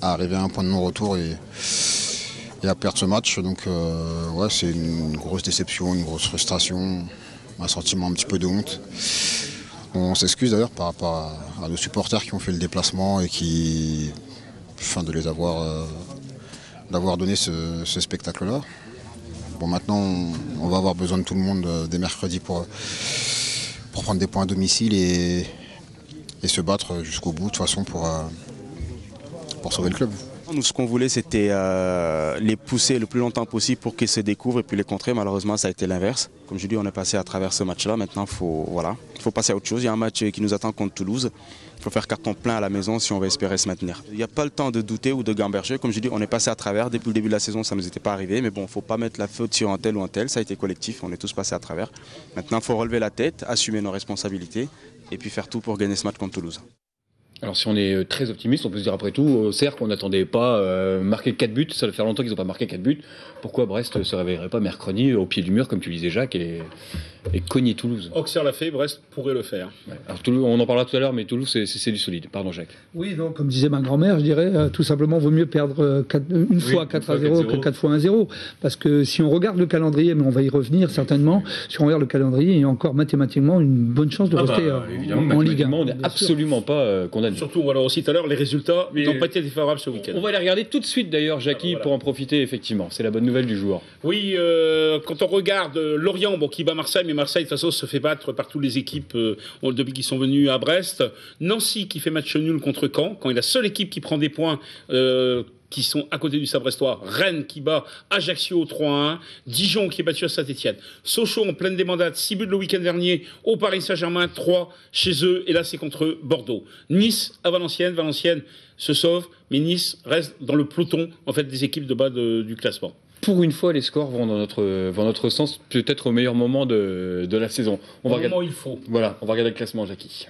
à arriver à un point de non-retour et à perdre ce match. Donc ouais, c'est une grosse déception, une grosse frustration, un sentiment un petit peu de honte. On s'excuse d'ailleurs par rapport à nos supporters qui ont fait le déplacement et de les d'avoir donné ce spectacle-là. Bon, maintenant, on va avoir besoin de tout le monde dès mercredi pour prendre des points à domicile et se battre jusqu'au bout de toute façon pour sauver le club. Nous, ce qu'on voulait, c'était les pousser le plus longtemps possible pour qu'ils se découvrent et puis les contrer. Malheureusement, ça a été l'inverse. Comme je dis, on est passé à travers ce match-là. Maintenant, il faut passer à autre chose. Il y a un match qui nous attend contre Toulouse. Il faut faire carton plein à la maison si on veut espérer se maintenir. Il n'y a pas le temps de douter ou de gamberger. Comme je dis, on est passé à travers. Depuis le début de la saison, ça ne nous était pas arrivé. Mais bon, il ne faut pas mettre la faute sur un tel ou un tel. Ça a été collectif. On est tous passés à travers. Maintenant, il faut relever la tête, assumer nos responsabilités et puis faire tout pour gagner ce match contre Toulouse. Alors si on est très optimiste, on peut se dire après tout, au Cercle, on n'attendait pas marquer 4 buts, ça fait longtemps qu'ils n'ont pas marqué 4 buts. Pourquoi Brest ne se réveillerait pas mercredi au pied du mur, comme tu disais Jacques, et cogner Toulouse? Auxerre l'a fait, Brest pourrait le faire. Ouais. Alors Toulouse, on en parlera tout à l'heure, mais Toulouse c'est du solide. Pardon Jacques. Oui, donc comme disait ma grand-mère, je dirais tout simplement vaut mieux perdre une fois 4-0 que 4 fois 1-0. Parce que si on regarde le calendrier, mais on va y revenir certainement, si on regarde le calendrier, il y a encore mathématiquement une bonne chance de rester en Ligue 1. On n'est absolument pas condamné. Surtout, on va le aussi tout à l'heure, les résultats n'ont pas été défavorables ce week-end. On va les regarder tout de suite d'ailleurs, Jackie, pour en profiter effectivement. C'est la bonne nouvelle du jour. Oui, quand on regarde Lorient, qui bat Marseille, mais Marseille de toute façon se fait battre par toutes les équipes depuis qu'ils sont venus à Brest. Nancy qui fait match nul contre Caen, quand il est la seule équipe qui prend des points qui sont à côté du Stade brestois. Rennes qui bat Ajaccio 3-1. Dijon qui est battu à Saint-Etienne. Sochaux en pleine débandade, 6 buts le week-end dernier au Paris Saint-Germain, 3 chez eux, et là c'est contre Bordeaux. Nice à Valenciennes, Valenciennes se sauve, mais Nice reste dans le peloton en fait des équipes de bas du classement. Pour une fois, les scores vont dans notre sens, peut-être au meilleur moment de la saison. Au moment où il faut. Voilà, on va regarder le classement, Jackie.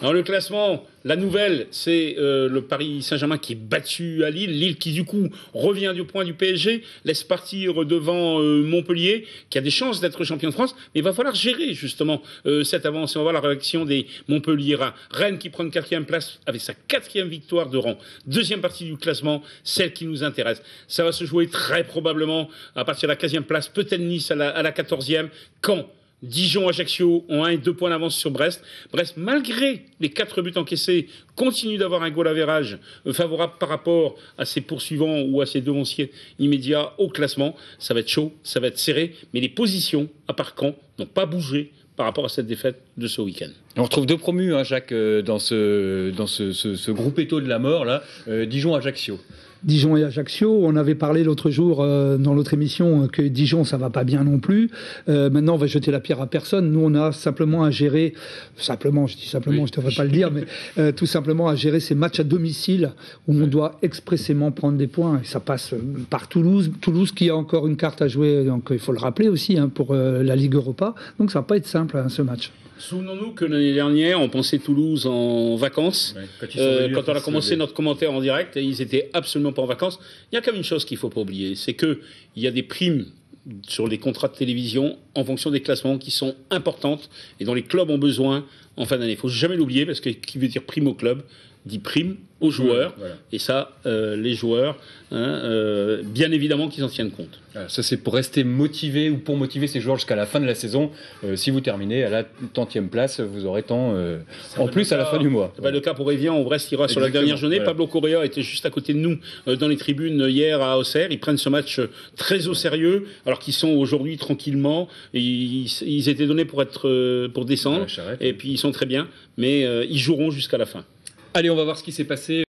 Alors le classement, la nouvelle, c'est le Paris Saint-Germain qui est battu à Lille. Lille qui du coup revient du point du PSG, laisse partir devant Montpellier, qui a des chances d'être champion de France, mais il va falloir gérer justement cette avance. On va voir la réaction des Montpelliérains. Rennes qui prend une 4e place avec sa 4e victoire de rang. Deuxième partie du classement, celle qui nous intéresse. Ça va se jouer très probablement à partir de la 15e place, peut-être Nice à la 14e. Caen, Dijon, Ajaccio ont 1 et 2 points d'avance sur Brest. Brest, malgré les 4 buts encaissés, continue d'avoir un goal average favorable par rapport à ses poursuivants ou à ses devanciers immédiats au classement. Ça va être chaud, ça va être serré, mais les positions, à part Caen, n'ont pas bougé par rapport à cette défaite de ce week-end. On retrouve 2 promus, Jacques, dans ce groupe étau de la mort, là, Dijon-Ajaccio. Dijon et Ajaccio, on avait parlé l'autre jour dans l'autre émission que Dijon ça va pas bien non plus. Maintenant on va jeter la pierre à personne. Nous on a simplement à gérer, je devrais pas le dire, mais tout simplement à gérer ces matchs à domicile où on doit expressément prendre des points. Et ça passe par Toulouse qui a encore une carte à jouer, donc il faut le rappeler aussi pour la Ligue Europa. Donc ça va pas être simple ce match. Souvenons-nous que l'année dernière, on pensait Toulouse en vacances. Ouais, quand on a commencé notre commentaire en direct, et ils étaient absolument pas en vacances. Il y a quand même une chose qu'il faut pas oublier, c'est que il y a des primes sur les contrats de télévision en fonction des classements qui sont importantes et dont les clubs ont besoin en fin d'année. Il faut jamais l'oublier parce que qui veut dire prime au club dit prime aux joueurs. Voilà. Et ça, les joueurs, bien évidemment qu'ils en tiennent compte. Voilà, ça c'est pour rester motivé ou pour motiver ces joueurs jusqu'à la fin de la saison. Si vous terminez à la 30e place, vous aurez tant en plus à la fin du mois. C'est pas le cas pour Evian, où Brest ira sur la dernière journée. Voilà. Pablo Correa était juste à côté de nous dans les tribunes hier à Auxerre. Ils prennent ce match très au sérieux, alors qu'ils sont aujourd'hui tranquillement. Ils étaient donnés pour descendre, et puis ils sont très bien, mais ils joueront jusqu'à la fin. Allez, on va voir ce qui s'est passé.